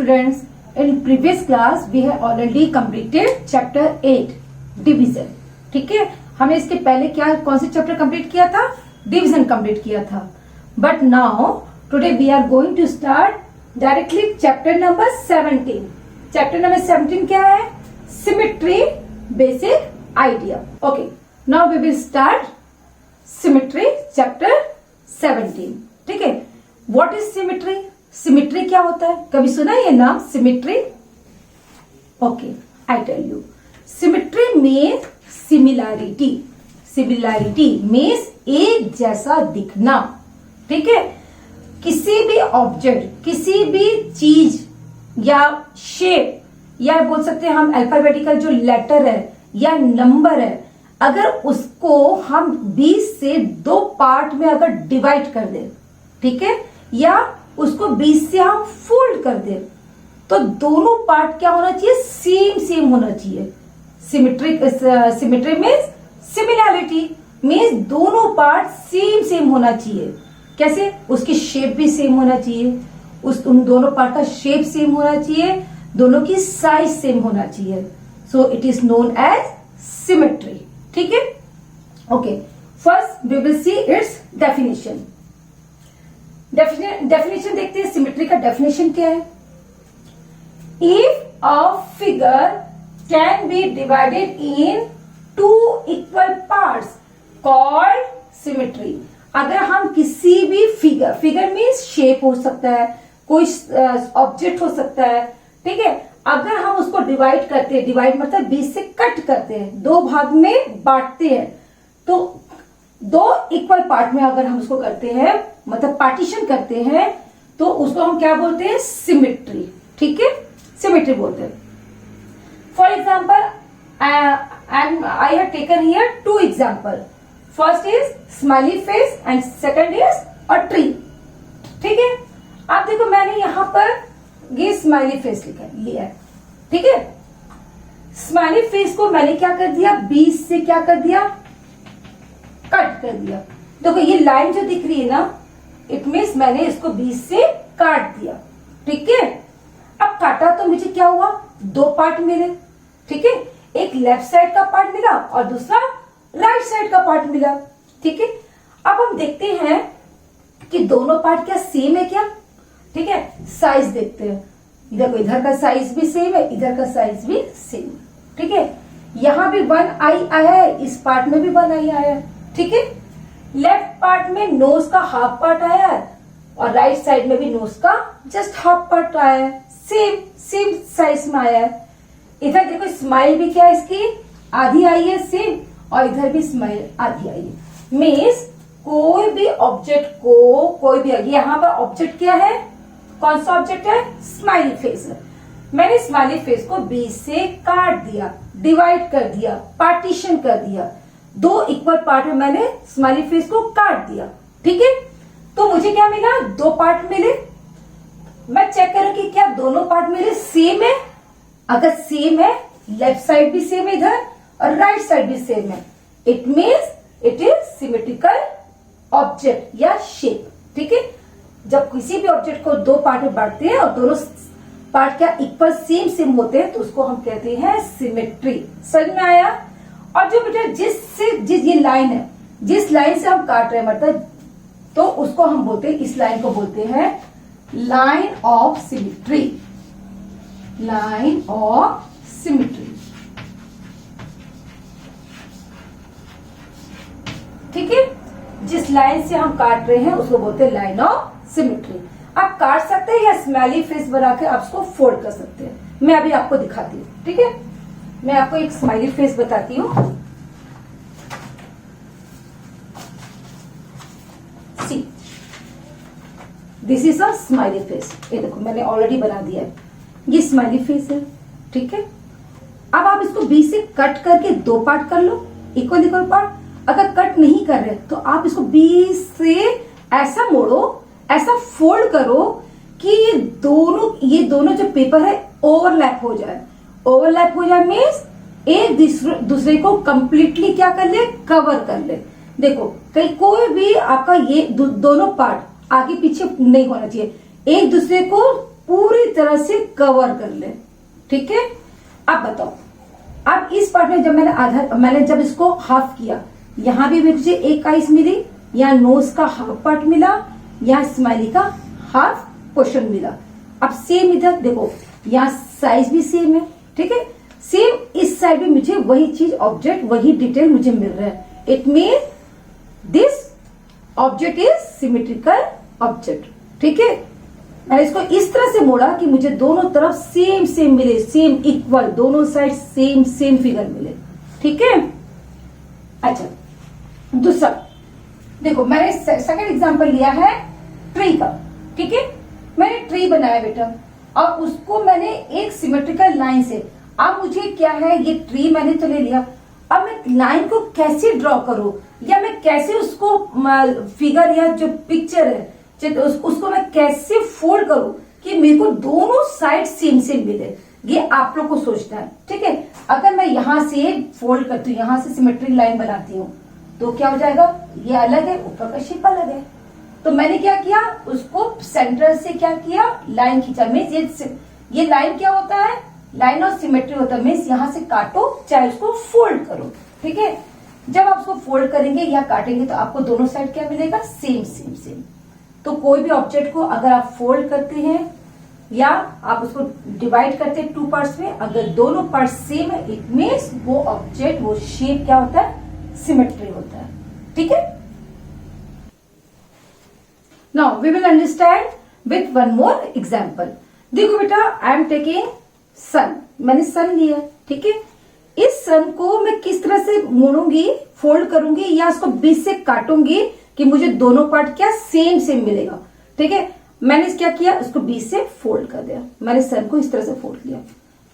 students, in previous class we have already completed chapter 8 division. ठीक है, हमने इसके पहले क्या कौन से चैप्टर कंप्लीट किया था? डिवीजन कंप्लीट किया था. But now today we are going to start directly chapter number 17. Chapter number 17 क्या है? Symmetry basic idea. Okay, now we will start symmetry chapter 17. ठीक है, व्हाट इज सिमेट्री? सिमेट्री क्या होता है? कभी सुना ये नाम symmetry? Okay, I tell you. Symmetry means similarity. Similarity means एक जैसा दिखना. ठीक है, किसी भी ऑब्जेक्ट, किसी भी चीज या शेप, या बोल सकते हैं हम अल्फाबेटिकल जो लेटर है या नंबर है, अगर उसको हम 20 से 2 पार्ट में अगर डिवाइड कर दे, ठीक है, या उसको 20 से हम फोल्ड कर दे, तो दोनों पार्ट क्या होना चाहिए? सेम सेम होना चाहिए. सिमेट्री मीन्स सिमिलैरिटी मीन्स दोनों पार्ट सेम सेम होना चाहिए. कैसे? उसकी शेप भी सेम होना चाहिए, उन दोनों पार्ट का शेप सेम होना चाहिए, दोनों की साइज सेम होना चाहिए. So it is known as symmetry. ठीक है, okay. First we will see its definition. Definition देखते हैं. सिमेट्री का डेफिनेशन क्या है? If a figure can be divided in 2 equal parts called symmetry. अगर हम किसी भी फिगर मीन्स शेप हो सकता है, कोई ऑब्जेक्ट हो सकता है, ठीक है, अगर हम उसको डिवाइड करते हैं, डिवाइड मतलब 20 से कट करते हैं, 2 भाग में बांटते हैं, तो 2 इक्वल पार्ट में अगर हम उसको करते हैं, मतलब पार्टीशन करते हैं, तो उसको हम क्या बोलते हैं? सिमेट्री. ठीक है, सिमेट्री बोलते हैं. For example, I have taken here 2 example. First is smiley face and second is a tree. ठीक है, आप देखो मैंने यहां पर ये स्माइली फेस लिया है. ठीक है, स्माइली फेस को मैंने क्या कर दिया? 20 से क्या कर दिया? कट कर दिया. देखो ये लाइन जो दिख रही है ना, इट मीन्स मैंने इसको 20 से काट दिया. ठीक है, अब काटा तो मुझे क्या हुआ? 2 पार्ट मिले. ठीक है, एक लेफ्ट साइड का पार्ट मिला और दूसरा राइट साइड का पार्ट मिला. ठीक है, अब हम देखते हैं कि दोनों पार्ट क्या सेम है क्या? ठीक है, साइज देखते हैं. देखो इधर का साइज भी सेम है, इधर का साइज भी सेम है. ठीक है, यहां भी 1 आई आया है, इस पार्ट में भी 1 आई आया है. ठीक है, लेफ्ट पार्ट में नोज का हाफ पार्ट आया है और राइट साइड में भी नोज का जस्ट हाफ पार्ट आया है. सेम साइज में आया है. इधर देखो स्माइल भी क्या है, इसकी आधी आई है सेम, और इधर भी स्माइल आधी आई है. मीन्स कोई भी ऑब्जेक्ट को कोई भी, यहाँ पर ऑब्जेक्ट क्या है? कौन सा ऑब्जेक्ट है? Smiley face. मैंने स्माइली फेस को 20 से काट दिया, डिवाइड कर दिया, पार्टीशन कर दिया, 2 इक्वल पार्ट में मैंने स्माइली फेस को काट दिया. ठीक है, तो मुझे क्या मिला? 2 पार्ट मिले. मैं चेक करूं कि क्या दोनों पार्ट मेरे सेम है. अगर सेम है, लेफ्ट साइड भी सेम है इधर और राइट साइड भी सेम है, it means it is symmetrical object या शेप. ठीक है, जब किसी भी ऑब्जेक्ट को 2 पार्ट में बांटते हैं और दोनों पार्ट क्या इक्वल सेम होते हैं, तो उसको हम कहते हैं सिमेट्री. समझ में आया? और जो बेटा जिस ये लाइन है, जिस लाइन से हम काट रहे हैं, मतलब तो उसको हम बोलते हैं, इस लाइन को बोलते हैं line of symmetry. Line of symmetry. ठीक है, जिस लाइन से हम काट रहे हैं उसको बोलते हैं लाइन ऑफ सिमेट्री. आप काट सकते हैं या स्माइली फेस बना के आप उसको फोल्ड कर सकते हैं. मैं अभी आपको दिखाती हूँ. ठीक है, मैं आपको एक स्माइली फेस बताती हूँ. See, this is a smiley face. ये देखो मैंने ऑलरेडी बना दिया है. ये स्माइली फेस है. ठीक है, अब आप इसको 20 से कट करके 2 पार्ट कर लो, इक्वल पार्ट. अगर कट नहीं कर रहे तो आप इसको 20 से ऐसा मोड़ो, ऐसा फोल्ड करो कि ये दोनों जो पेपर है ओवरलैप हो जाए. ओवरलैप हो जाए मीन्स एक दूसरे को कंप्लीटली क्या कर ले? कवर कर ले. देखो कहीं कोई भी आपका ये दोनों पार्ट आगे पीछे नहीं होना चाहिए, एक दूसरे को पूरी तरह से कवर कर ले। ठीक है, अब बताओ, अब इस पार्ट में जब मैंने जब इसको हाफ किया, यहाँ भी मुझे एक आइस मिली, यहाँ नोज का हाफ पार्ट मिला, यहाँ स्माइली का हाफ पोर्शन मिला। अब सेम इधर देखो, यहाँ साइज भी सेम है। ठीक है, सेम इस साइड भी मुझे वही चीज, ऑब्जेक्ट, वही डिटेल मुझे मिल रहा है। It mean this object is symmetrical object. ठीक है, मैंने इसको इस तरह से मोड़ा कि मुझे दोनों तरफ सेम सेम मिले, सेम इक्वल, दोनों साइड सेम सेम फिगर मिले। ठीक है, अच्छा दूसरा देखो, मैंने सेकंड एग्जांपल लिया है ट्री का। ठीक है, मैंने ट्री बनाया बेटा, और उसको मैंने एक सिमेट्रिकल लाइन से, अब मुझे क्या है, ये ट्री मैंने तो ले लिया, अब मैं लाइन को कैसे ड्रॉ करूं, या मैं कैसे उसको फिगर या जो पिक्चर है उसको मैं कैसे फोल्ड करूं कि मेरे को दोनों साइड सेम सेम मिले, ये आप लोग को सोचना है। ठीक है, अगर मैं यहां से फोल्ड करती हूँ, यहां से सिमेट्रिक लाइन बनाती हूँ, तो क्या हो जाएगा, ये अलग है, ऊपर का शेप अलग है। तो मैंने क्या किया, उसको सेंटर से क्या किया, लाइन खींचा। मीन्स ये लाइन क्या होता है, लाइन ऑफ सिमेट्री होता है। मीन्स यहां से काटो, चाहे उसको फोल्ड करो। ठीक है, जब आप उसको फोल्ड करेंगे या काटेंगे तो आपको दोनों साइड क्या मिलेगा, सेम सेम सेम। तो कोई भी ऑब्जेक्ट को अगर आप फोल्ड करते हैं या आप उसको डिवाइड करते हैं टू पार्ट्स में, अगर दोनों पार्ट सेम है, इट मीन्स वो ऑब्जेक्ट, वो शेप क्या होता है, सिमेट्री होता है। ठीक है, now we will understand with one more example. देखो बेटा, आई एम टेकिंग सन, मैंने सन लिया। ठीक है, इस सन को मैं किस तरह से मोड़ूंगी, फोल्ड करूंगी या उसको बीच से काटूंगी कि मुझे दोनों पार्ट क्या सेम सेम मिलेगा। ठीक है, मैंने क्या किया, उसको बीच से फोल्ड कर दिया, मैंने सन को इस तरह से फोल्ड किया।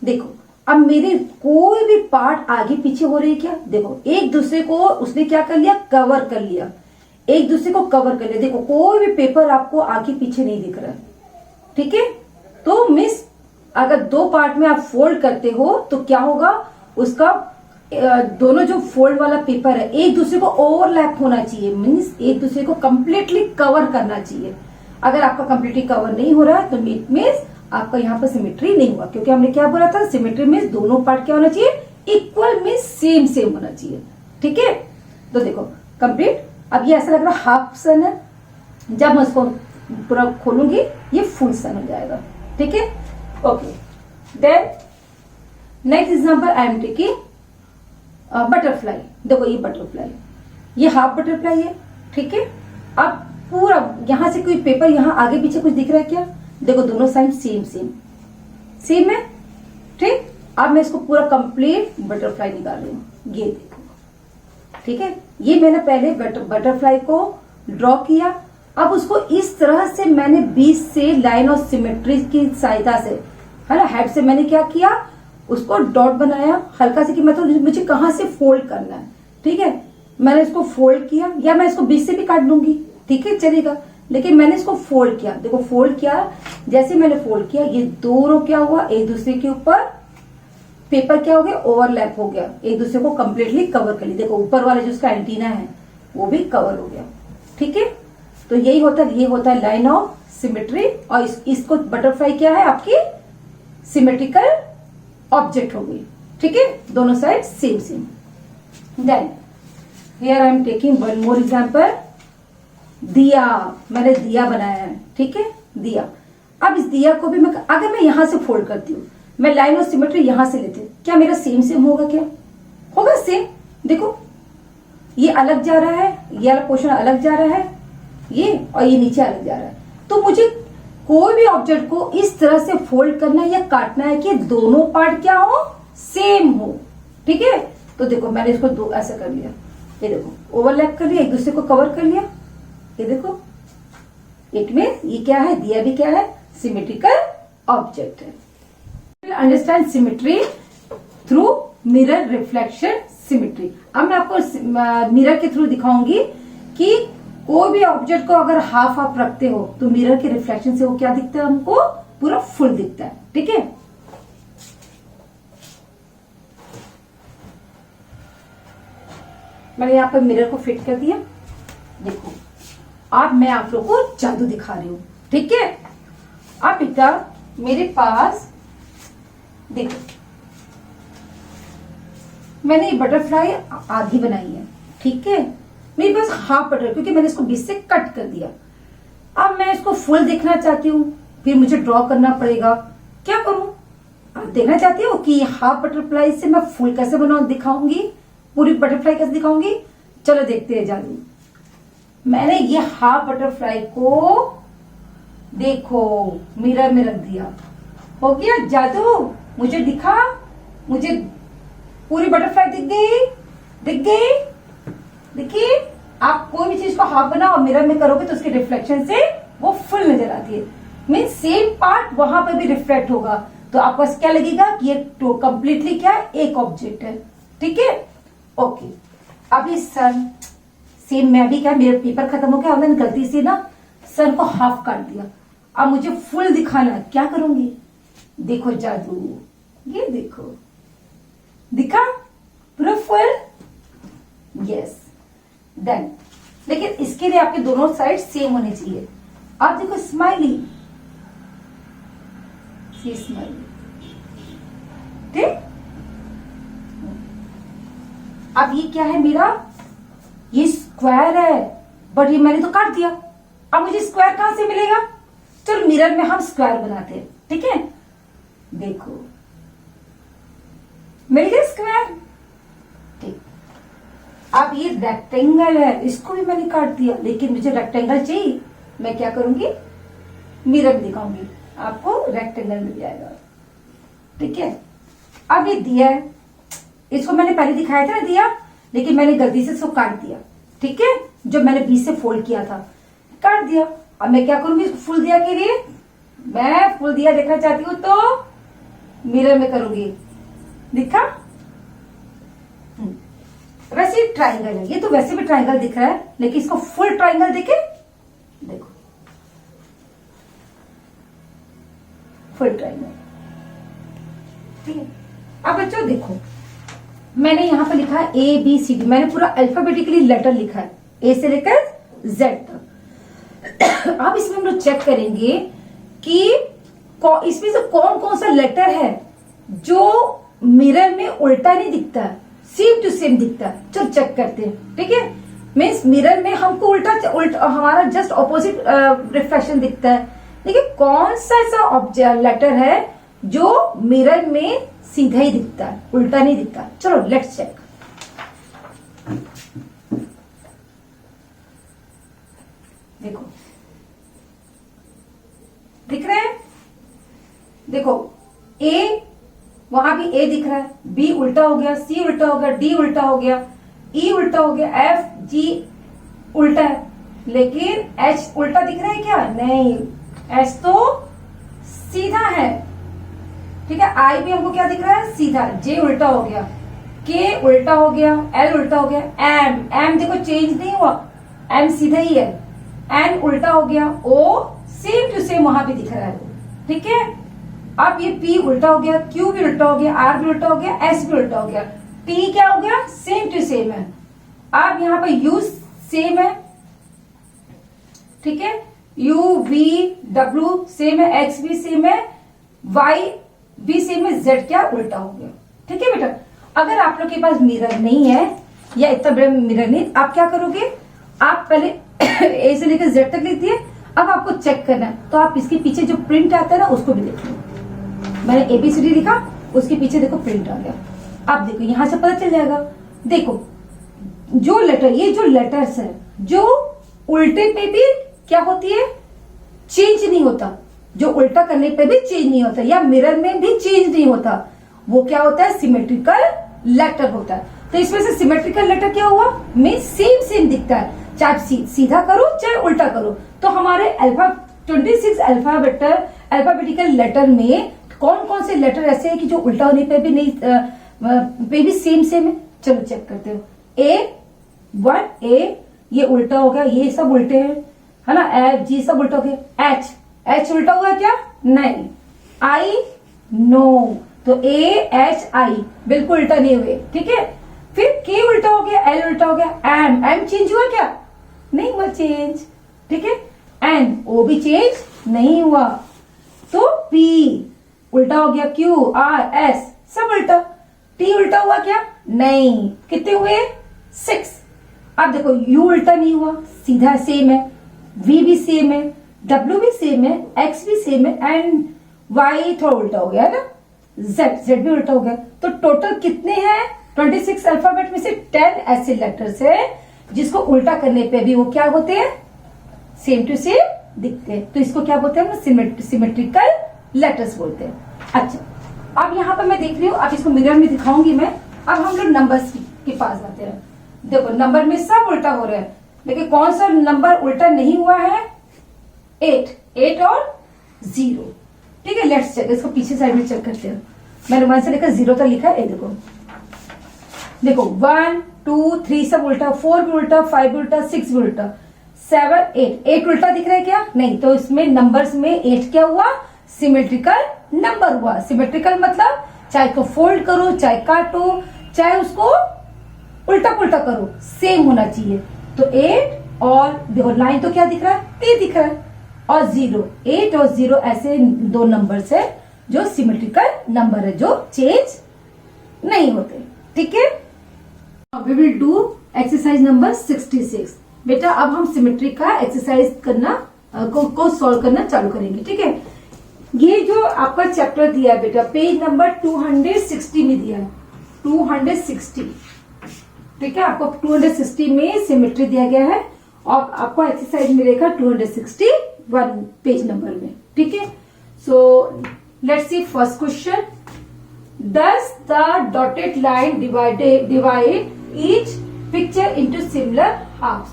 देखो, अब मेरे कोई भी पार्ट आगे पीछे हो रही है क्या, देखो एक दूसरे को उसने क्या कर लिया, कवर कर लिया, एक दूसरे को कवर कर लिया। देखो कोई भी पेपर आपको आगे पीछे नहीं दिख रहा है। ठीक है, तो मिस अगर दो पार्ट में आप फोल्ड करते हो तो क्या होगा, उसका दोनों जो फोल्ड वाला पेपर है एक दूसरे को ओवरलैप होना चाहिए, मीन्स एक दूसरे को कंप्लीटली कवर करना चाहिए। अगर आपका कंप्लीटली कवर नहीं हो रहा है तो इट मीन्स आपका यहाँ पर सिमेट्री नहीं हुआ, क्योंकि हमने क्या बोला था, सिमेट्री मीन्स दोनों पार्ट क्या होना चाहिए, इक्वल मीन्स सेम सेम होना चाहिए। ठीक है, तो देखो कंप्लीट। अब ये ऐसा लग रहा हाफ सन है, जब मैं उसको पूरा खोलूंगी ये फुल सन हो जाएगा। ठीक है, okay. Then next example I am taking butterfly. देखो ये बटरफ्लाई, ये हाफ बटरफ्लाई है। ठीक है, अब पूरा यहां से कोई पेपर यहाँ आगे पीछे कुछ दिख रहा है क्या, देखो दोनों साइड सेम सेम सेम है। ठीक, अब मैं इसको पूरा कंप्लीट बटरफ्लाई निकाल रही हूँ, ये देखो। ठीक है, ये मैंने पहले बटरफ्लाई को ड्रॉ किया, अब उसको इस तरह से मैंने बीच से लाइन ऑफ सिमेट्री की सहायता से, है ना, हेड से मैंने क्या किया, उसको डॉट बनाया हल्का से, कि मतलब मुझे कहां से फोल्ड करना है। ठीक है, मैंने इसको फोल्ड किया, या मैं इसको बीच से भी काट लूंगी, ठीक है चलेगा, लेकिन मैंने इसको फोल्ड किया। देखो फोल्ड किया, जैसे मैंने फोल्ड किया ये दोनों क्या हुआ, एक दूसरे के ऊपर पेपर क्या हो गया, ओवरलैप हो गया, एक दूसरे को कंप्लीटली कवर कर लिया। देखो ऊपर वाला जो उसका एंटीना है वो भी कवर हो गया। ठीक है, तो यही होता है, ये होता है लाइन ऑफ सिमेट्री, और इसको बटरफ्लाई क्या है, आपकी सिमेट्रिकल ऑब्जेक्ट हो गई। ठीक है, दोनों side same same. Then here I am taking one more example, दिया। मैंने दिया बनाया है। ठीक है, दिया। अब इस दिया को भी मैं, अगर मैं यहां से फोल्ड करती हूँ, मैं लाइन ऑफ सिमेट्री यहां से लेती हूँ, क्या मेरा सेम सेम होगा, क्या होगा सेम। देखो ये अलग जा रहा है, ये वाला पोर्शन अलग जा रहा है, ये और ये नीचे अलग जा रहा है। तो मुझे कोई भी ऑब्जेक्ट को इस तरह से फोल्ड करना है या काटना है कि दोनों पार्ट क्या हो, सेम हो। ठीक है, तो देखो मैंने इसको दो ऐसा कर लिया, ये देखो ओवरलैप कर लिया, एक दूसरे को कवर कर लिया, ये देखो। इट मीन ये क्या है, दिया भी क्या है, सिमेट्रिकल ऑब्जेक्ट है। Understand symmetry through mirror reflection symmetry. अब मैं आपको मिरर के थ्रू दिखाऊंगी कि कोई भी ऑब्जेक्ट को अगर हाफ हाफ रखते हो तो मिरर के रिफ्लेक्शन से वो क्या दिखता है, हमको पूरा फुल दिखता है। ठीक है, मैंने यहाँ पर मिरर को फिट कर दिया। देखो अब मैं आप लोगों को जादू दिखा रही हूं। ठीक है, अब बेटा मेरे पास देखो, मैंने ये बटरफ्लाई आधी बनाई है, ठीक है। मेरे पास हाफ बटर, क्योंकि मैंने इसको बीच से कट कर दिया। अब मैं इसको फुल देखना चाहती हूँ, फिर मुझे ड्रॉ करना पड़ेगा। क्या करूं? आप देखना चाहती हो कि हाफ बटरफ्लाई से मैं फुल कैसे बनाऊं, दिखाऊंगी, पूरी बटरफ्लाई कैसे दिखाऊंगी। चलो देखते हैं जादू। मैंने ये हाफ बटरफ्लाई को देखो मिरर में रख दिया, हो गया जादू। मुझे दिखा, मुझे पूरी बटरफ्लाई दिख गई, दिख गई। देखिए, आप कोई भी चीज को हाफ बनाओ मिरर में करोगे तो उसके रिफ्लेक्शन से वो फुल नजर आती है। मीन सेम पार्ट वहां पे भी रिफ्लेक्ट होगा, तो आपको क्या लगेगा कि ये तो कंप्लीटली क्या है, एक ऑब्जेक्ट है, ठीक है। ओके, अभी सन सेम, मैं भी क्या, मेरा पेपर खत्म हो गया, मैंने गलती से ना सन को हाफ काट दिया। अब मुझे फुल दिखाना है, क्या करूंगी? देखो जादू, ये देखो, दिखा पूरा फुल, यस डन। लेकिन इसके लिए आपके दोनों साइड सेम होने चाहिए। आप देखो स्माइली, सी स्माइली, ठीक। अब ये क्या है मेरा, ये स्क्वायर है, बट ये मैंने तो काट दिया। अब मुझे स्क्वायर कहां से मिलेगा? चलो मिरर में हम स्क्वायर बनाते हैं, ठीक है। देखो मिल गया स्क्वायर, ठीक। अब ये रेक्टेंगल है, इसको भी मैंने काट दिया, लेकिन मुझे रेक्टेंगल चाहिए। मैं क्या करूंगी, मिरर में दिखाऊंगी, आपको रेक्टेंगल मिल जाएगा, ठीक है। अब ये दिया है, इसको मैंने पहले दिखाया था ना दिया, लेकिन मैंने गलती से इसको काट दिया, ठीक है। जो मैंने बीच से फोल्ड किया था, काट दिया। अब मैं क्या करूंगी, फुल दिया के लिए मैं फुल दिया देखना चाहती हूँ तो मिरर में करूंगी, दिखा। वैसे ट्राइंगल है ये, तो वैसे भी ट्राइंगल दिख रहा है, लेकिन इसको फुल ट्राइंगल देखे, देखो फुल ट्राइंगल, ठीक है। अब बच्चों देखो, मैंने यहां पर लिखा है ABCD, मैंने पूरा अल्फाबेटिकली लेटर लिखा है, ए से लेकर Z तक। अब इसमें हम लोग चेक करेंगे कि इसमें से कौन कौन सा लेटर है जो मिरर में उल्टा नहीं दिखता है, सेम टू सेम दिखता है। चलो चेक करते हैं, ठीक है। मीन्स मिरर में हमको उल्टा हमारा जस्ट ऑपोजिट रिफ्लेक्शन दिखता है, लेकिन कौन सा ऐसा लेटर है जो मिरर में सीधा ही दिखता है, उल्टा नहीं दिखता। चलो लेट्स चेक। देखो दिख रहा है, देखो ए, वहां भी ए दिख रहा है, बी उल्टा हो गया, सी उल्टा हो गया, डी उल्टा हो गया, ई उल्टा हो गया, एफ जी उल्टा है, लेकिन एच उल्टा दिख रहा है क्या? नहीं, एच तो सीधा है, ठीक है। आई भी हमको क्या दिख रहा है? सीधा। जे उल्टा हो गया, के उल्टा हो गया, एल उल्टा हो गया, एम देखो चेंज नहीं हुआ, एम सीधा ही है, एन उल्टा हो गया, ओ सेम टू सेम वहां भी दिख रहा है, ठीक है। अब ये पी उल्टा हो गया, क्यू भी उल्टा हो गया, आर भी उल्टा हो गया, एस भी उल्टा हो गया, टी क्या हो गया? सेम टू सेम है। अब यहाँ पर यू सेम है, ठीक है, यू वी डब्ल्यू सेम है, एक्स भी सेम है, वाई भी सेम है, जेड क्या उल्टा हो गया, ठीक है बेटा। अगर आप लोग के पास मिरर नहीं है या इतना बड़ा मिरर नहीं, आप क्या करोगे, आप पहले ए से लेकर जेड तक लिख दिए। अब आपको चेक करना है तो आप इसके पीछे जो प्रिंट आता है ना उसको भी देख लो। मैंने ABCD लिखा, उसके पीछे देखो प्रिंट आ गया। अब देखो यहां से पता चल जाएगा। देखो जो लेटर, ये जो लेटर्स है जो उल्टे पे भी क्या होती है, चेंज नहीं होता, जो उल्टा करने पे भी चेंज नहीं होता, या मिरर में भी चेंज नहीं होता, वो क्या होता है? सिमेट्रिकल लेटर होता है। तो इसमें से सिमेट्रिकल लेटर क्या हुआ? में सेम दिखता है, चाहे सीधा करो चाहे उल्टा करो। तो हमारे 26 अल्फाबेटिकल लेटर में कौन कौन से लेटर ऐसे हैं कि जो उल्टा होने पे भी नहीं पे भी सेम है? चलो चेक करते हो। A ये उल्टा हो गया, ये सब उल्टे हैं, है ना, F G सब उल्टा हो गया, H उल्टा हुआ क्या? नहीं, I नो, तो A H I बिल्कुल उल्टा नहीं हुए, ठीक है। फिर K उल्टा हो गया, L उल्टा हो गया, M चेंज हुआ क्या? नहीं हुआ चेंज, ठीक है। N O भी चेंज नहीं हुआ, तो P उल्टा हो गया, Q R S सब उल्टा। T उल्टा हुआ क्या? नहीं। कितने हुए? 6। अब देखो U उल्टा नहीं हुआ, सीधा सेम है, V भी सेम है, W भी सेम है, X भी सेम है, एंड Y थोड़ा उल्टा हो गया है ना, Z भी उल्टा हो गया। तो टोटल कितने हैं? 26 अल्फाबेट में से 10 ऐसे लेटर्स है जिसको उल्टा करने पे भी वो क्या होते हैं? सेम टू सेम दिखते हैं। तो इसको क्या बोलते हैं? सिमेट्रिकल लेटर्स बोलते हैं। अच्छा, अब यहाँ पर मैं देख रही हूँ, अब इसको मिरर में दिखाऊंगी मैं। अब हम लोग नंबर्स के पास आते हैं। देखो नंबर में सब उल्टा हो रहा है, लेकिन कौन सा नंबर उल्टा नहीं हुआ है? 8 और 0। ठीक है, लेट्स चेक। इसको पीछे साइड में चेक करते हैं। मैंने 1 से लेकर 0 तक लिखा है। देखो 1 2 3 सब उल्टा, 4 भी उल्टा, 5 भी उल्टा, 6 भी उल्टा, 7 8 उल्टा दिख रहा है क्या? नहीं। तो इसमें नंबर्स में 8 क्या हुआ? सिमेट्रिकल नंबर हुआ। सिमेट्रिकल मतलब चाहे तो फोल्ड करो, चाहे काटो, चाहे उसको उल्टा पुल्टा करो, सेम होना चाहिए। तो 8 और देखो लाइन तो क्या दिख रहा है? T दिख रहा है, और 0। 8 और 0 ऐसे दो नंबर्स है जो सिमेट्रिकल नंबर है, जो चेंज नहीं होते। ठीक है, we will do exercise number 66। बेटा अब हम सिमेट्री का एक्सरसाइज करना को सॉल्व करना चालू करेंगे। ठीक है, ये जो आपका चैप्टर दिया है बेटा, पेज नंबर 260 में दिया है, 260। ठीक है, आपको 260 में सिमेट्री दिया गया है और आपको एक्सरसाइज मिलेगा 261 पेज नंबर में। ठीक है, so let's see first question. Does the dotted line divide each picture into similar halves?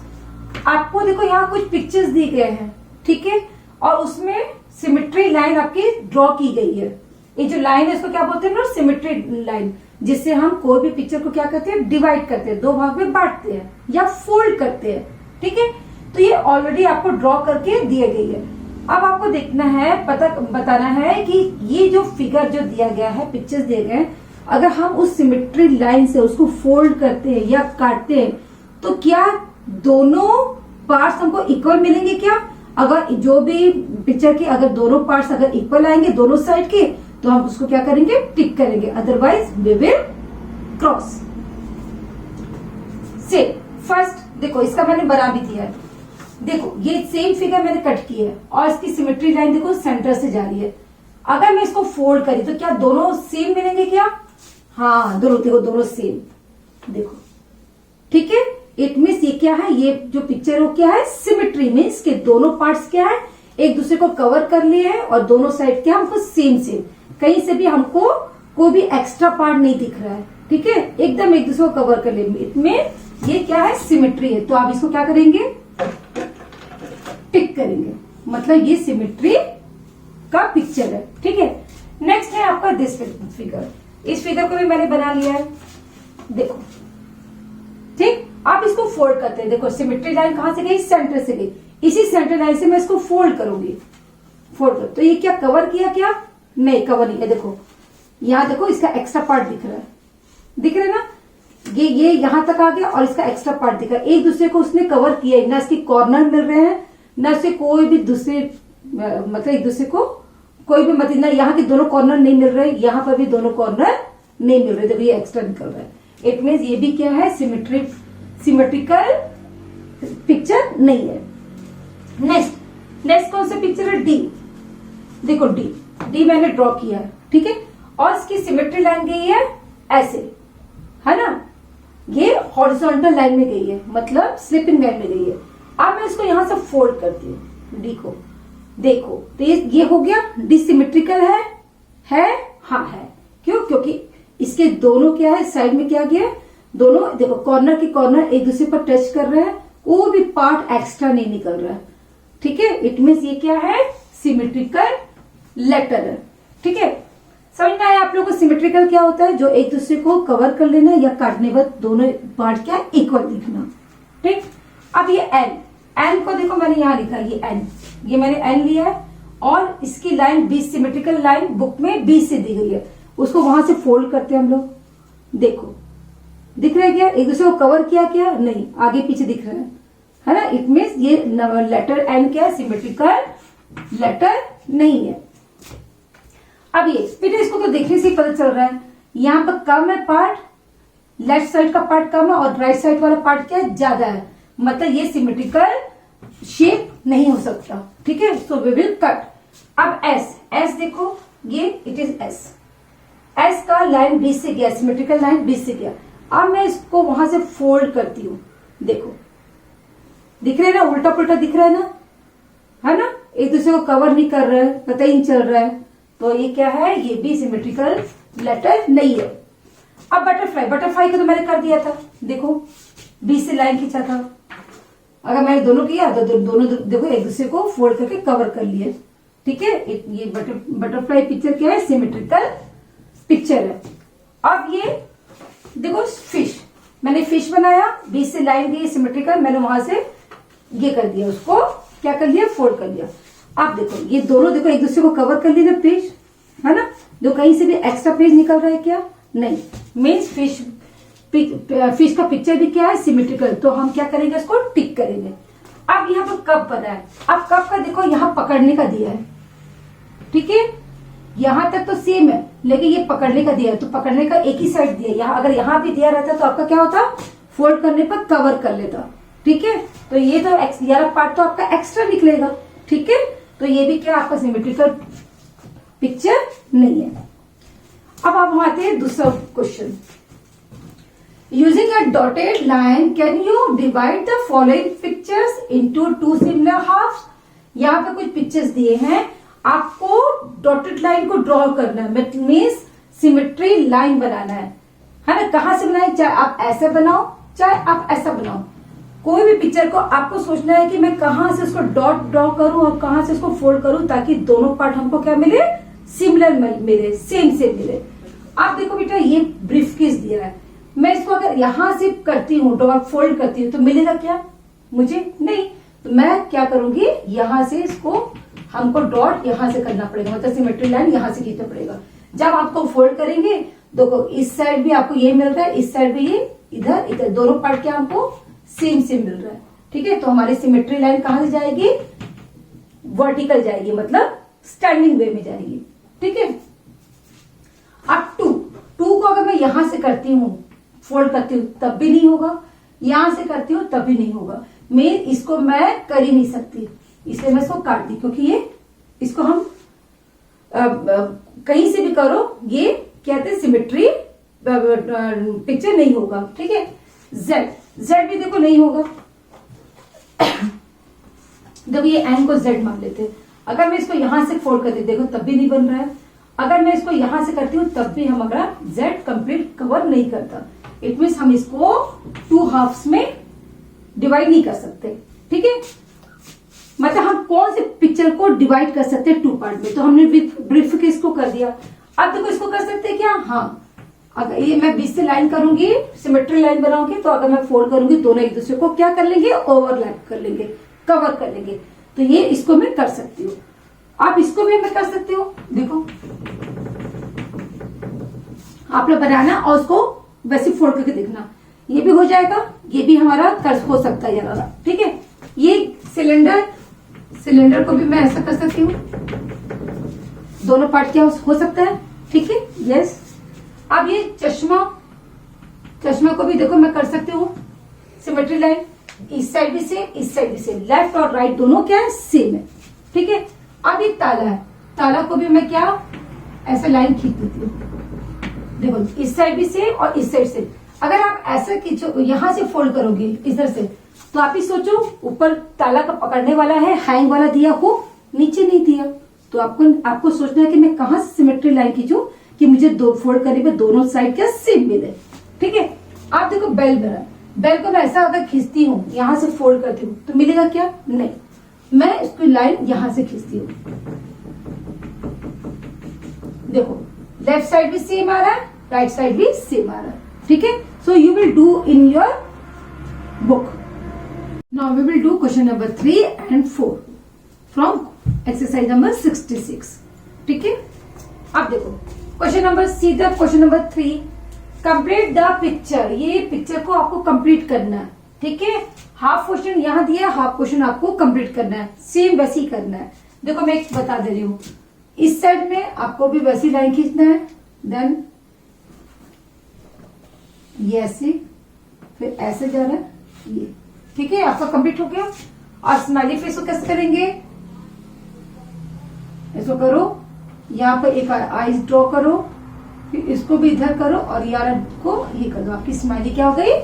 आपको देखो यहाँ कुछ पिक्चर्स दी गए हैं, ठीक है, और उसमें सिमेट्री लाइन आपकी ड्रॉ की गई है। ये जो लाइन है इसको क्या बोलते हैं ना? सिमेट्री लाइन, जिससे हम कोई भी पिक्चर को क्या करते हैं? डिवाइड करते हैं, दो भाग में बांटते हैं या फोल्ड करते हैं। ठीक है, तो ये ऑलरेडी आपको ड्रॉ करके दिए गई है। अब आपको देखना है, बताना है कि ये जो फिगर जो दिया गया है, पिक्चर्स दिए गए हैं, अगर हम उस सिमेट्री लाइन से उसको फोल्ड करते हैं या काटते हैं तो क्या दोनों पार्ट्स हमको इक्वल मिलेंगे क्या? अगर जो भी पिक्चर के अगर दोनों पार्ट्स अगर इक्वल आएंगे दोनों साइड के, तो हम उसको क्या करेंगे? टिक करेंगे, अदरवाइज वी विल क्रॉस। से फर्स्ट देखो, इसका मैंने बना भी दिया है। देखो ये सेम फिगर मैंने कट की है और इसकी सिमेट्री लाइन देखो सेंटर से जा रही है। अगर मैं इसको फोल्ड करी तो क्या दोनों सेम मिलेंगे क्या? हाँ, दोनों सेम। देखो ठीक है, इट मीन्स ये क्या है? ये जो पिक्चर है वो क्या है? सिमेट्री मीन्स के दोनों पार्ट्स क्या है? एक दूसरे को कवर कर लिए हैं और दोनों साइड क्या हमको सेम। कहीं से भी हमको कोई भी एक्स्ट्रा पार्ट नहीं दिख रहा है। ठीक है, एकदम एक दूसरे को कवर कर लिए। इसमें ये क्या है? सिमेट्री है। तो आप इसको क्या करेंगे? टिक करेंगे, मतलब ये सिमेट्री का पिक्चर है। ठीक है, नेक्स्ट है आपका दिस फिगर। इस फिगर को भी मैंने बना लिया है, देखो। ठीक, आप इसको फोल्ड करते हैं। देखो सिमेट्री लाइन कहां से गई? सेंटर से गई। इसी सेंटर लाइन से मैं इसको फोल्ड करूंगी, फोल्ड कर। तो ये क्या कवर किया? क्या नहीं, कवर नहीं किया। देखो यहां देखो, इसका एक्स्ट्रा पार्ट दिख रहा है, दिख रहा है ना? ये यहां तक आ गया और इसका एक्स्ट्रा पार्ट दिख रहा है। एक दूसरे को उसने कवर किया, ना इसके कॉर्नर मिल रहे हैं, ना से कोई भी दूसरे मतलब एक दूसरे को कोई भी मतलब, ना यहाँ के दोनों कॉर्नर नहीं मिल रहे, यहाँ पर भी दोनों कॉर्नर नहीं मिल रहे। देखो ये एक्स्ट्रा निकल रहा है। इट मीन्स ये भी क्या है? सिमेट्रिकल पिक्चर नहीं है। नेक्स्ट कौन सा पिक्चर है? डी। देखो डी मैंने ड्रॉ किया है, ठीक है, और इसकी सिमेट्री लाइन गई है ऐसे, है ना? ये हॉरिजॉन्टल लाइन में गई है, मतलब स्लिपिंग लाइन में गई है। अब मैं इसको यहां से फोल्ड करती हूँ, डी को। देखो तो ये हो गया, डिसिमेट्रिकल है? हाँ है। क्यों? क्योंकि इसके दोनों क्या है? साइड में क्या गया? दोनों देखो कॉर्नर की कॉर्नर एक दूसरे पर टच कर रहे हैं, कोई भी पार्ट एक्स्ट्रा नहीं निकल रहा है। ठीक है, इट मीन्स ये क्या है? सिमेट्रिकल लेटर है। ठीक है, समझ में आया आप लोगों को सिमेट्रिकल क्या होता है? जो एक दूसरे को कवर कर लेना या काटने वक्त दोनों पार्ट क्या इक्वल दिखना। ठीक, अब ये एन को देखो मैंने यहाँ लिखा, ये एन, ये मैंने एन लिया है और इसकी line B, symmetrical line book में बी से दी गई है, उसको वहां से फोल्ड करते हैं हम लोग। देखो दिख रहा है क्या? एक दूसरे को कवर किया क्या? नहीं, आगे पीछे दिख रहा है ना? इट मीन्स ये लेटर एन क्या है? सिमेट्रिकल लेटर नहीं है। अब ये बेटा इसको तो देखने से ही पता चल रहा है, यहाँ पर कम है पार्ट, लेफ्ट साइड का पार्ट कम है और राइट साइड वाला पार्ट क्या है, ज्यादा है, मतलब ये सिमेट्रिकल शेप नहीं हो सकता। ठीक है, सो वी विल कट। अब एस देखो, ये इट इज एस का लाइन बीच से गया, सिमेट्रिकल लाइन बीच से गया। अब मैं इसको वहां से फोल्ड करती हूँ, देखो दिख रहा है ना, उल्टा पुल्टा दिख रहा है ना, एक दूसरे को कवर नहीं कर रहा है, पता ही नहीं चल रहा है, तो ये क्या है, ये भी सिमेट्रिकल लेटर नहीं है। अब बटरफ्लाई को तो मैंने कर दिया था, देखो बीच से लाइन खींचा था, अगर मैंने दोनों किया तो दोनों देखो एक दूसरे को फोल्ड करके कवर कर लिए। ठीक है, ये बटरफ्लाई पिक्चर क्या है, सिमेट्रिकल पिक्चर है। अब ये देखो फिश, मैंने फिश बनाया, बीच से लाइन दी सिमेट्रिकल, मैंने वहां से ये कर दिया, उसको क्या कर लिया, फोल्ड कर लिया। अब देखो ये दोनों देखो एक दूसरे को कवर कर लिया पेज, है ना, जो कहीं से भी एक्स्ट्रा पेज निकल रहा है क्या, नहीं, मीन्स फिश का पिक्चर भी क्या है, सिमेट्रिकल, तो हम क्या करेंगे, इसको टिक करेंगे। अब यहाँ पर कप बना है, अब कप का देखो यहाँ पकड़ने का दिया है, ठीक है, यहां तक तो सेम है, लेकिन ये पकड़ने का दिया है, तो पकड़ने का एक ही साइड दिया, यहाँ अगर यहाँ भी दिया रहता तो आपका क्या होता, फोल्ड करने पर कवर कर लेता। ठीक है, तो ये तो यार पार्ट तो आपका एक्स्ट्रा निकलेगा। ठीक है, तो ये भी क्या आपका सिमेट्रिकल पिक्चर नहीं है। अब आप आते हैं दूसरा question, using a dotted line can you divide the following pictures into two similar halves. यहाँ पे कुछ पिक्चर्स दिए हैं, आपको डॉटेड लाइन को ड्रॉ करना है, मीन्स सिमेट्री लाइन बनाना है ना, कहां से बनाए, चाहे आप ऐसे बनाओ चाहे आप ऐसा बनाओ, कोई भी पिक्चर को आपको सोचना है कि मैं कहां से उसको डॉट ड्रॉ करूं और कहां से उसको फोल्ड करूं, ताकि दोनों पार्ट हमको क्या मिले, सिमिलर मिले, सेम मिले। आप देखो बेटा ये ब्रीफ केस दिया है, मैं इसको अगर यहां से करती हूँ, डॉट फोल्ड करती हूँ, तो मिलेगा क्या मुझे, नहीं, तो मैं क्या करूंगी, यहां से इसको हमको डॉट यहां से करना पड़ेगा, मतलब सिमेट्री लाइन यहां से खींचना पड़ेगा। जब आपको फोल्ड करेंगे, देखो इस साइड भी आपको ये मिल रहा है, इस साइड भी ये, इधर दोनों पार्ट क्या हमको सेम मिल रहा है। ठीक है, तो हमारी सिमेट्री लाइन कहां से जाएगी, वर्टिकल जाएगी, मतलब स्टैंडिंग वे में जाएगी। ठीक है, अब टू को अगर मैं यहां से करती हूँ, फोल्ड करती हूँ, तब भी नहीं होगा, यहां से करती हूँ तब भी नहीं होगा, इसको मैं कर ही नहीं सकती, इसलिए मैं इसको काट दी, क्योंकि ये इसको हम कहीं से भी करो, ये कहते हैं सिमेट्री पिक्चर नहीं होगा। ठीक है, जेड भी देखो नहीं होगा, जब ये एन को जेड मान लेते, अगर मैं इसको यहां से फोल्ड करती, देखो तब भी नहीं बन रहा है, अगर मैं इसको यहां से करती हूँ तब भी हमारा जेड कंप्लीट कवर नहीं करता, इट मीन्स हम इसको टू हाफ्स में डिवाइड नहीं कर सकते। ठीक है, मतलब हम कौन से पिक्चर को डिवाइड कर सकते हैं टू पार्ट में, तो हमने ब्रीफ केस को कर दिया। अब देखो इसको कर सकते हैं क्या, हाँ, अगर ये मैं बीच से लाइन करूंगी, सिमेट्री लाइन बनाऊंगी, तो अगर मैं फोल्ड करूंगी, दोनों एक दूसरे को क्या कर लेंगे, ओवरलैप कर लेंगे, कवर कर लेंगे, तो ये इसको मैं कर सकती हूँ। आप इसको भी मैं कर सकती हूँ, देखो आप लोग बनाना और उसको वैसे फोल्ड करके देखना, ये भी हो जाएगा, ये भी हमारा हो सकता है यार। ठीक है, ये सिलेंडर को भी मैं ऐसा कर सकती हूँ, दोनों पार्ट क्या हो सकता है। ठीक है, यस। अब ये चश्मा को भी देखो मैं कर सकती हूँ सिमेट्री लाइन, इस साइड भी सेम, इस साइड भी सेम, लेफ्ट और राइट दोनों क्या है, सेम है। ठीक है, अब ये ताला है, ताला को भी मैं क्या ऐसा लाइन खींच देती हूँ, देखो इस साइड भी सेम और इस साइड से। अगर आप ऐसा खींचो, यहां से फोल्ड करोगे इधर से, तो आप ही सोचो ऊपर ताला का पकड़ने वाला है, हैंग वाला दिया हो, नीचे नहीं दिया, तो आपको सोचना है कि मैं कहां से सिमेट्री लाइन खींचूं कि मुझे दो फोल्ड करने पे दोनों साइड क्या सेम मिले। ठीक है, आप देखो बेल बना, बेल को मैं ऐसा अगर खींचती हूँ, यहां से फोल्ड करती हूँ, तो मिलेगा क्या, नहीं, मैं इसकी लाइन यहां से खींचती हूँ, देखो लेफ्ट साइड भी सेम आ रहा है, राइट साइड भी सेम आ रहा है। ठीक है, so you will do in your book. Now we will do question number 3 and 4 from exercise number 66। ठीक है, अब देखो क्वेश्चन नंबर सीधा question number 3, complete the picture. ये पिक्चर को आपको कंप्लीट करना है। ठीक है, हाफ क्वेश्चन यहाँ दिया, हाफ क्वेश्चन आपको कंप्लीट करना है, सेम वैसे ही करना है। देखो मैं एक बता दे रही हूँ, इस साइड में आपको भी वैसी लाइन खींचना है, देन ये ऐसे, फिर ऐसे जा रहा है ये, ठीक है, आपका कंप्लीट हो गया। और स्माइली फेस को कैसे करेंगे, इसको करो, यहाँ पर एक आईज ड्रॉ करो, फिर इसको भी इधर करो और यार को ये कर दो, आपकी स्माइली क्या हो गई,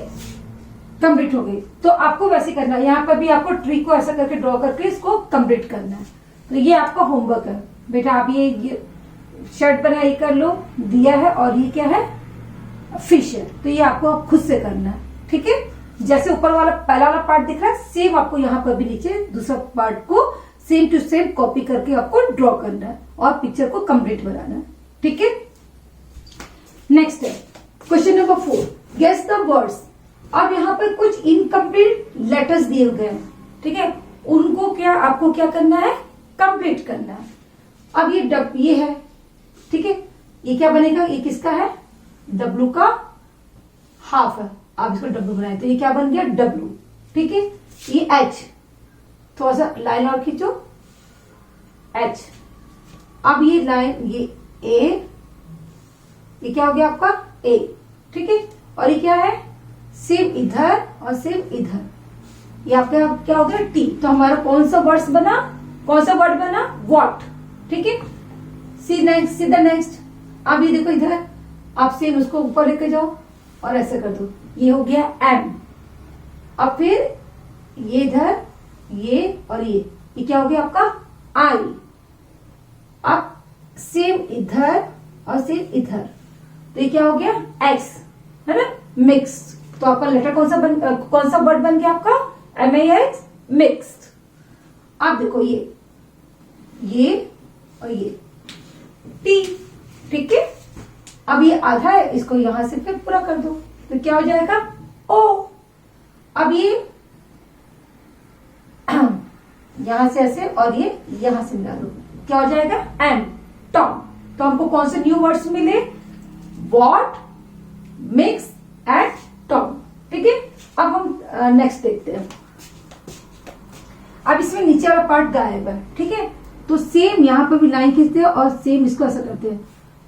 कंप्लीट हो गई। तो आपको वैसे करना है, यहाँ पर भी आपको ट्री को ऐसा करके ड्रॉ करके इसको कंप्लीट करना है। तो ये आपका होमवर्क है बेटा, आप ये शर्ट बना ये कर लो, दिया है, और ये क्या है, फिश है, तो ये आपको खुद से करना है, ठीक है। जैसे ऊपर वाला पहला वाला पार्ट दिख रहा है, सेम आपको यहाँ पर भी नीचे दूसरा पार्ट को सेम टू सेम कॉपी करके आपको ड्रॉ करना है और पिक्चर को कंप्लीट बनाना है, ठीक है। नेक्स्ट है question number 4, guess the words. अब यहाँ पर कुछ इनकम्प्लीट लेटर्स दिए गए हैं, ठीक है, उनको क्या आपको क्या करना है, कंप्लीट करना है। अब ये है, ठीक है, ये क्या बनेगा, ये किसका है, डब्लू का हाफ है, आप इसको डब्लू बनाए तो ये क्या बन गया, डब्लू, ठीक है। ये एच, थोड़ा सा लाइन और खींचो, एच। अब ये लाइन, ये ए, ये क्या हो गया आपका ए, ठीक है। और ये क्या है, सेम इधर और सेम इधर, ये आपका क्या हो गया, टी। तो हमारा कौन सा वर्ड बना, वॉट, ठीक है। See the next. अब ये देखो इधर, आप सेम उसको ऊपर लेके जाओ और ऐसे कर दो, ये हो गया एम। अब फिर ये इधर, ये और ये क्या हो गया आपका आई। अब सेम इधर और सेम इधर, तो ये क्या हो गया एक्स, है ना, मिक्स। तो आपका लेटर कौन सा वर्ड बन गया आपका, MAX, मिक्स्ड। अब देखो ये और ये टी, ठीक है। अब ये आधा है, इसको यहां से फिर पूरा कर दो, तो क्या हो जाएगा ओ। अब ये यहां से ऐसे और ये यहां से मिला दो, क्या हो जाएगा एम, टॉम। तो हमको कौन से न्यू वर्ड्स मिले, वॉट, मिक्स एंड टॉम, ठीक है। अब हम नेक्स्ट देखते हैं। अब इसमें नीचे वाला पार्ट गायब है, ठीक है, तो सेम यहां पर भी लाइन खींचते हैं और सेम इसको ऐसा करते हैं,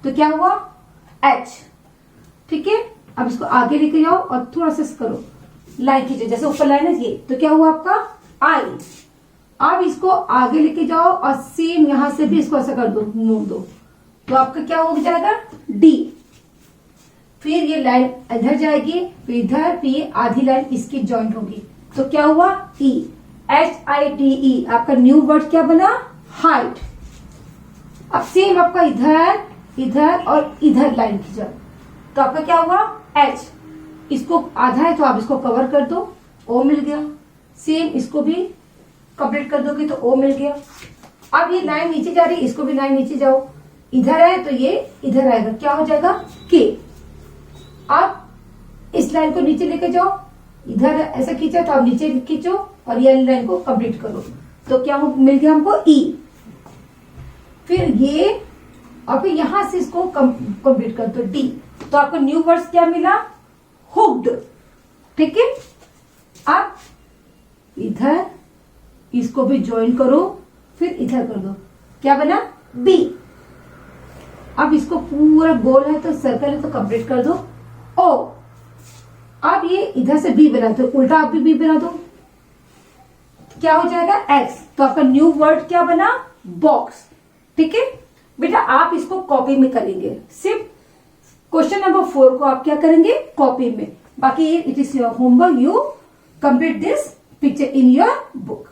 तो क्या हुआ एच, ठीक है। अब इसको आगे लेके जाओ और थोड़ा सा करो, लाइन खींचो, जैसे ऊपर लाइन है ये, तो क्या हुआ आपका आई। अब इसको आगे लेके जाओ और सेम यहां से भी इसको ऐसा कर दो, मोड़ दो, तो आपका क्या हो जाएगा डी। फिर ये लाइन इधर जाएगी, फिर इधर, फिर आधी लाइन इसकी जॉइंट होगी, तो क्या हुआ ई, HITE। आपका न्यू वर्ड क्या बना, हाइट। अब सेम आपका इधर और इधर लाइन खींचा, तो आपका क्या हुआ एच। इसको आधा है तो आप इसको कवर कर दो, ओ मिल गया। सेम इसको भी कंप्लीट कर दोगे तो ओ मिल गया। अब ये लाइन नीचे जा रही है, इसको भी लाइन नीचे जाओ, इधर है तो ये इधर आएगा, क्या हो जाएगा के। अब इस लाइन को नीचे लेके जाओ, इधर ऐसा खींचा तो आप नीचे खींचो और ये लाइन को कंप्लीट करो, तो क्या मिल गया हमको ई। फिर ये और फिर यहां से इसको कंप्लीट कर दो डी, तो आपको न्यू वर्ड्स क्या मिला, हुक्ड, ठीक है। अब इधर इसको भी ज्वाइन करो, फिर इधर कर दो, क्या बना बी। अब इसको पूरा गोल है तो सर्कल है तो कंप्लीट कर दो ओ। अब ये इधर से बी बना दो, उल्टा आप भी बी बना दो, क्या हो जाएगा एक्स। तो आपका न्यू वर्ड क्या बना, बॉक्स, ठीक है। बेटा आप इसको कॉपी में करेंगे, सिर्फ क्वेश्चन नंबर 4 को आप क्या करेंगे कॉपी में, बाकी it is your homework, you complete this picture in your book.